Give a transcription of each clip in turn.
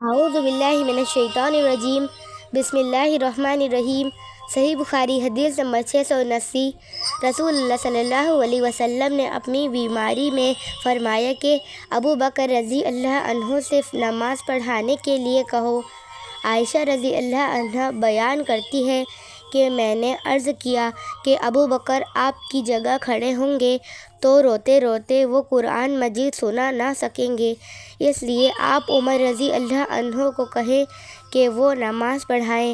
اعوذ باللہ من الشیطان الرجیم، بسم اللہ الرحمن الرحیم۔ صحیح بخاری حدیث نمبر 679۔ رسول اللہ صلی اللہ علیہ وسلم نے اپنی بیماری میں فرمایا کہ ابو بکر رضی اللہ عنہ سے نماز پڑھانے کے لیے کہو۔ عائشہ رضی اللہ عنہ بیان کرتی ہے کہ میں نے عرض کیا کہ ابو بکر آپ کی جگہ کھڑے ہوں گے تو روتے روتے وہ قرآن مجید سنا نہ سکیں گے، اس لیے آپ عمر رضی اللہ عنہ کو کہیں کہ وہ نماز پڑھائیں۔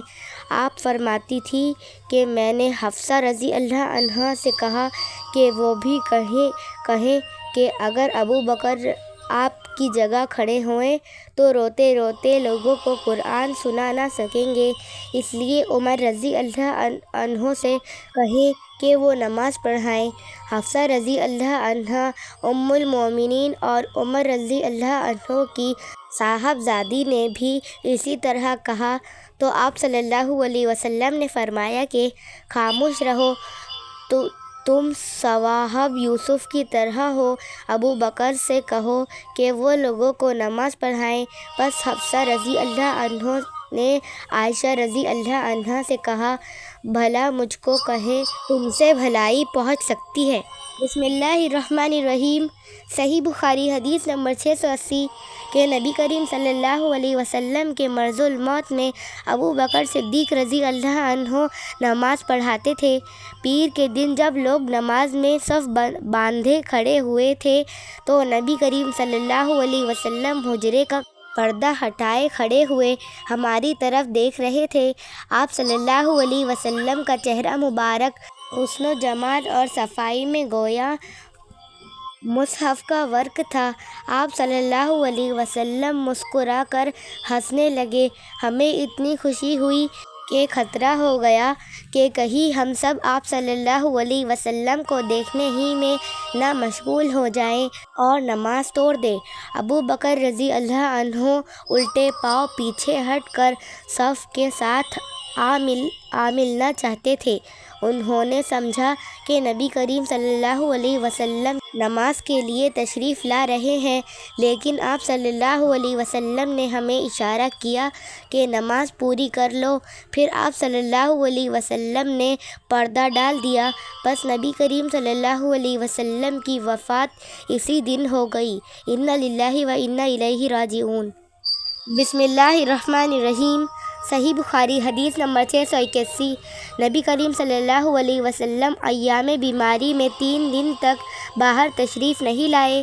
آپ فرماتی تھی کہ میں نے حفصہ رضی اللہ عنہا سے کہا کہ وہ بھی کہیں کہ اگر ابو بکر آپ کی جگہ کھڑے ہوئیں تو روتے روتے لوگوں کو قرآن سنا نہ سکیں گے، اس لیے عمر رضی اللہ عنہ سے کہیں کہ وہ نماز پڑھائیں۔ حفصہ رضی اللہ عنہا ام المومنین اور عمر رضی اللہ عنہ کی صاحبزادی نے بھی اسی طرح کہا تو آپ صلی اللہ علیہ وسلم نے فرمایا کہ خاموش رہو، تم صواحب یوسف کی طرح ہو۔ ابو بکر سے کہو کہ وہ لوگوں کو نماز پڑھائیں۔ پس حفصہ رضی اللہ عنہ نے عائشہ رضی اللہ عنہا سے کہا بھلا مجھ کو کہیں، تم سے بھلائی پہنچ سکتی ہے۔ بسم اللہ الرحمن الرحیم۔ صحیح بخاری حدیث نمبر 680 کہ نبی کریم صلی اللہ علیہ وسلم کے مرض الموت میں ابو بکر صدیق رضی اللہ عنہ نماز پڑھاتے تھے۔ پیر کے دن جب لوگ نماز میں صف باندھے کھڑے ہوئے تھے تو نبی کریم صلی اللہ علیہ وسلم حجرے کا پردہ ہٹائے کھڑے ہوئے ہماری طرف دیکھ رہے تھے۔ آپ صلی اللہ علیہ وسلم کا چہرہ مبارک حسن و جمال اور صفائی میں گویا مصحف کا ورق تھا۔ آپ صلی اللہ علیہ وسلم مسکرا کر ہنسنے لگے۔ ہمیں اتنی خوشی ہوئی کہ خطرہ ہو گیا کہ کہیں ہم سب آپ صلی اللہ علیہ وسلم کو دیکھنے ہی میں نہ مشغول ہو جائیں اور نماز توڑ دیں۔ ابو بکر رضی اللہ عنہ الٹے پاؤں پیچھے ہٹ کر صف کے ساتھ آ ملنا چاہتے تھے۔ انہوں نے سمجھا کہ نبی کریم صلی اللہ علیہ وسلم نماز کے لیے تشریف لا رہے ہیں، لیکن آپ صلی اللہ علیہ وسلم نے ہمیں اشارہ کیا کہ نماز پوری کر لو۔ پھر آپ صلی اللہ علیہ وسلم نے پردہ ڈال دیا۔ پس نبی کریم صلی اللہ علیہ وسلم کی وفات اسی دن ہو گئی۔ انا للہ و انا الیہ راجعون۔ بسم اللہ الرحمن الرحیم۔ صحیح بخاری حدیث نمبر 681 نبی کریم صلی اللہ علیہ وسلم ایام بیماری میں 3 دن تک باہر تشریف نہیں لائے۔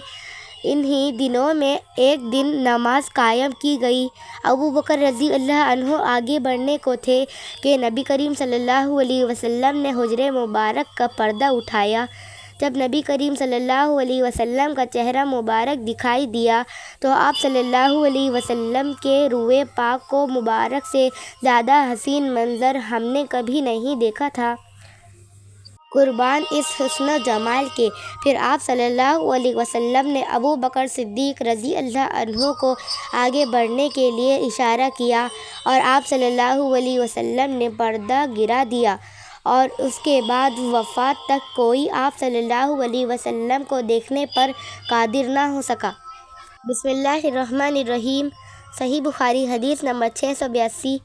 انہی دنوں میں ایک دن نماز قائم کی گئی۔ ابو بکر رضی اللہ عنہ آگے بڑھنے کو تھے کہ نبی کریم صلی اللہ علیہ وسلم نے حجرے مبارک کا پردہ اٹھایا۔ جب نبی کریم صلی اللہ علیہ وسلم کا چہرہ مبارک دکھائی دیا تو آپ صلی اللہ علیہ وسلم کے روئے پاک و مبارک سے زیادہ حسین منظر ہم نے کبھی نہیں دیکھا تھا۔ قربان اس حسن و جمال کے۔ پھر آپ صلی اللہ علیہ وسلم نے ابو بکر صدیق رضی اللہ عنہ کو آگے بڑھنے کے لیے اشارہ کیا اور آپ صلی اللہ علیہ وسلم نے پردہ گرا دیا، اور اس کے بعد وفات تک کوئی آپ صلی اللہ علیہ وسلم کو دیکھنے پر قادر نہ ہو سکا۔ بسم اللہ الرحمن الرحیم۔ صحیح بخاری حدیث نمبر 682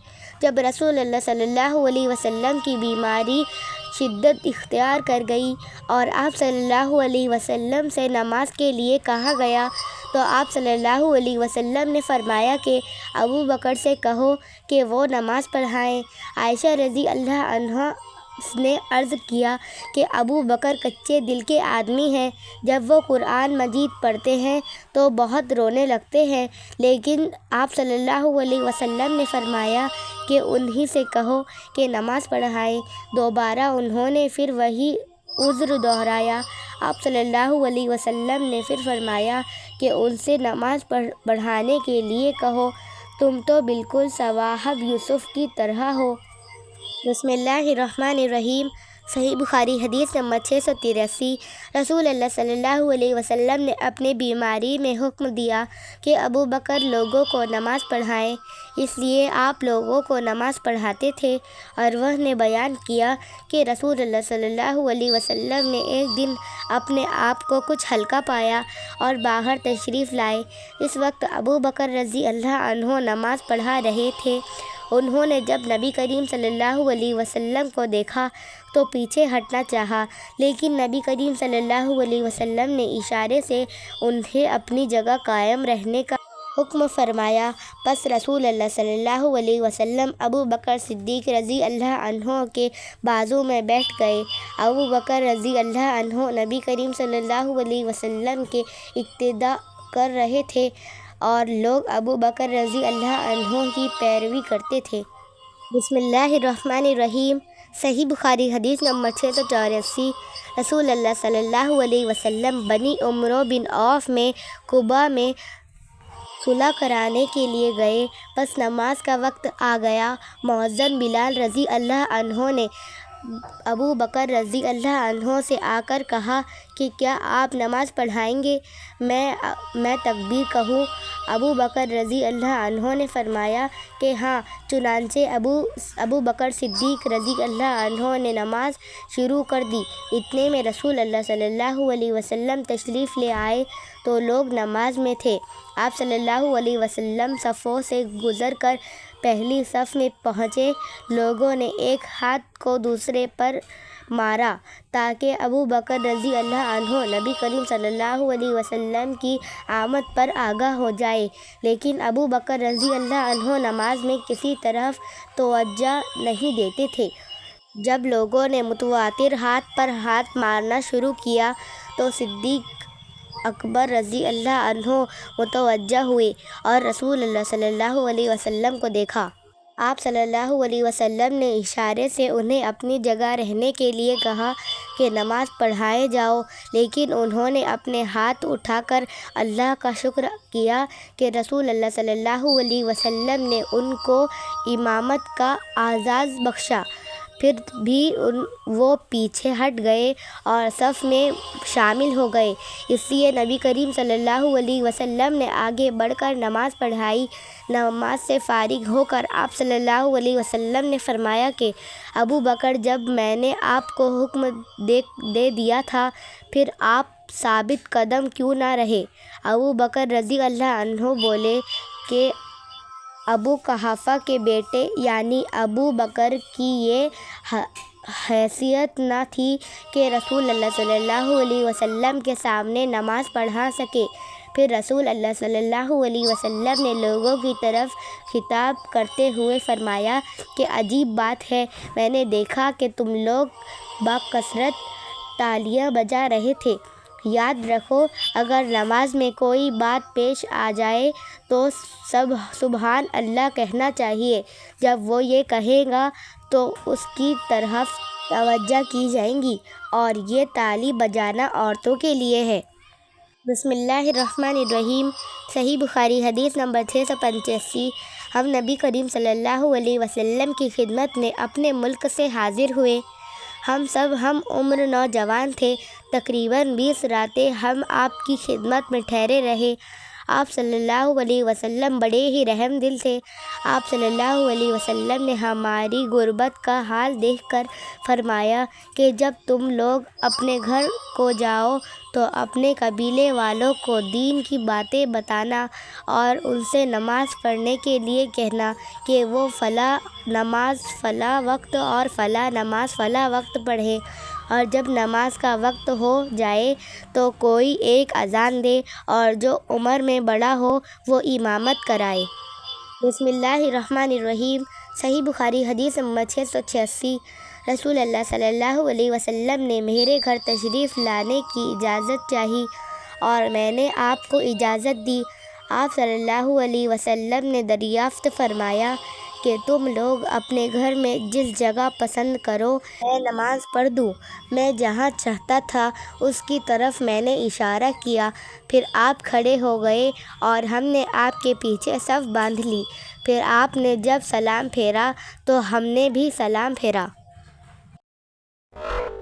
جب رسول اللہ صلی اللہ علیہ وسلم کی بیماری شدت اختیار کر گئی اور آپ صلی اللہ علیہ وسلم سے نماز کے لیے کہا گیا تو آپ صلی اللہ علیہ وسلم نے فرمایا کہ ابو بکر سے کہو کہ وہ نماز پڑھائیں۔ عائشہ رضی اللہ عنہا نے عرض کیا کہ ابو بکر کچے دل کے آدمی ہیں، جب وہ قرآن مجید پڑھتے ہیں تو بہت رونے لگتے ہیں، لیکن آپ صلی اللہ علیہ وسلم نے فرمایا کہ انہی سے کہو کہ نماز پڑھائیں۔ دوبارہ انہوں نے پھر وہی عذر دہرایا۔ آپ صلی اللہ علیہ وسلم نے پھر فرمایا کہ ان سے نماز پڑھانے کے لیے کہو، تم تو بالکل صواحب یوسف کی طرح ہو۔ بسم اللہ الرحمن الرحیم۔ صحیح بخاری حدیث نمبر 683۔ رسول اللہ صلی اللہ علیہ وسلم نے اپنی بیماری میں حکم دیا کہ ابو بکر لوگوں کو نماز پڑھائیں، اس لیے آپ لوگوں کو نماز پڑھاتے تھے۔ عروہ نے بیان کیا کہ رسول اللہ صلی اللہ علیہ وسلم نے ایک دن اپنے آپ کو کچھ ہلکا پایا اور باہر تشریف لائے۔ اس وقت ابو بکر رضی اللہ عنہ نماز پڑھا رہے تھے۔ انہوں نے جب نبی کریم صلی اللہ علیہ وسلم کو دیکھا تو پیچھے ہٹنا چاہا، لیکن نبی کریم صلی اللہ علیہ وسلم نے اشارے سے انہیں اپنی جگہ قائم رہنے کا حکم فرمایا۔ پس رسول اللہ صلی اللہ علیہ وسلم ابو بکر صدیق رضی اللہ عنہ کے بازو میں بیٹھ گئے۔ ابو بکر رضی اللہ عنہ نبی کریم صلی اللہ علیہ وسلم کے اقتداء کر رہے تھے اور لوگ ابو بکر رضی اللہ عنہ کی پیروی کرتے تھے۔ بسم اللہ الرحمن الرحیم۔ صحیح بخاری حدیث نمبر 684۔ رسول اللہ صلی اللہ علیہ وسلم بنی عمرو بن عوف میں قباء میں صلح کرانے کے لیے گئے۔ پس نماز کا وقت آ گیا۔ مؤذن بلال رضی اللہ عنہ نے ابو بکر رضی اللہ عنہ سے آ کر کہا کہ کیا آپ نماز پڑھائیں گے؟ میں تکبیر کہوں؟ ابو بکر رضی اللہ عنہ نے فرمایا کہ ہاں۔ چنانچہ ابو بکر صدیق رضی اللہ عنہ نے نماز شروع کر دی۔ اتنے میں رسول اللہ صلی اللہ علیہ وسلم تشریف لے آئے تو لوگ نماز میں تھے۔ آپ صلی اللہ علیہ وسلم صفوں سے گزر کر پہلی صف میں پہنچے۔ لوگوں نے ایک ہاتھ کو دوسرے پر مارا تاکہ ابو بکر رضی اللہ عنہ نبی کریم صلی اللہ علیہ وسلم کی آمد پر آگاہ ہو جائے، لیکن ابو بکر رضی اللہ عنہ نماز میں کسی طرف توجہ نہیں دیتے تھے۔ جب لوگوں نے متواتر ہاتھ پر ہاتھ مارنا شروع کیا تو صدیق اکبر رضی اللہ عنہ متوجہ ہوئے اور رسول اللہ صلی اللہ علیہ وسلم کو دیکھا۔ آپ صلی اللہ علیہ وسلم نے اشارے سے انہیں اپنی جگہ رہنے کے لیے کہا کہ نماز پڑھائے جاؤ، لیکن انہوں نے اپنے ہاتھ اٹھا کر اللہ کا شکر کیا کہ رسول اللہ صلی اللہ علیہ وسلم نے ان کو امامت کا اعزاز بخشا۔ پھر بھی وہ پیچھے ہٹ گئے اور صف میں شامل ہو گئے، اس لیے نبی کریم صلی اللہ علیہ وسلم نے آگے بڑھ کر نماز پڑھائی۔ نماز سے فارغ ہو کر آپ صلی اللہ علیہ وسلم نے فرمایا کہ ابو بکر، جب میں نے آپ کو حکم دے دیا تھا پھر آپ ثابت قدم کیوں نہ رہے؟ ابو بکر رضی اللہ عنہ بولے کہ ابو قحافہ کے بیٹے یعنی ابو بکر کی یہ حیثیت نہ تھی کہ رسول اللہ صلی اللہ علیہ وسلم کے سامنے نماز پڑھا سکے۔ پھر رسول اللہ صلی اللہ علیہ وسلم نے لوگوں کی طرف خطاب کرتے ہوئے فرمایا کہ عجیب بات ہے، میں نے دیکھا کہ تم لوگ بکثرت تالیاں بجا رہے تھے۔ یاد رکھو، اگر نماز میں کوئی بات پیش آ جائے تو سبحان اللہ کہنا چاہیے۔ جب وہ یہ کہے گا تو اس کی طرف توجہ کی جائے گی، اور یہ تالی بجانا عورتوں کے لیے ہے۔ بسم اللہ الرحمن الرحیم۔ صحیح بخاری حدیث نمبر 685۔ ہم نبی کریم صلی اللہ علیہ وسلم کی خدمت میں اپنے ملک سے حاضر ہوئے۔ ہم سب ہم عمر نوجوان تھے۔ تقریباً 20 راتیں ہم آپ کی خدمت میں ٹھہرے رہے۔ آپ صلی اللہ علیہ وسلم بڑے ہی رحم دل تھے۔ آپ صلی اللہ علیہ وسلم نے ہماری غربت کا حال دیکھ کر فرمایا کہ جب تم لوگ اپنے گھر کو جاؤ تو اپنے قبیلے والوں کو دین کی باتیں بتانا اور ان سے نماز پڑھنے کے لیے کہنا کہ وہ فلاں نماز فلاں وقت اور فلاں نماز فلاں وقت پڑھیں، اور جب نماز کا وقت ہو جائے تو کوئی ایک اذان دے اور جو عمر میں بڑا ہو وہ امامت کرائے۔ بسم اللہ الرحمن الرحیم۔ صحیح بخاری حدیث نمبر 686۔ رسول اللہ صلی اللہ علیہ وسلم نے میرے گھر تشریف لانے کی اجازت چاہی اور میں نے آپ کو اجازت دی۔ آپ صلی اللہ علیہ وسلم نے دریافت فرمایا کہ تم لوگ اپنے گھر میں جس جگہ پسند کرو میں نماز پڑھ دوں۔ میں جہاں چاہتا تھا اس کی طرف میں نے اشارہ کیا، پھر آپ کھڑے ہو گئے اور ہم نے آپ کے پیچھے صف باندھ لی۔ پھر آپ نے جب سلام پھیرا تو ہم نے بھی سلام پھیرا۔ ہے۔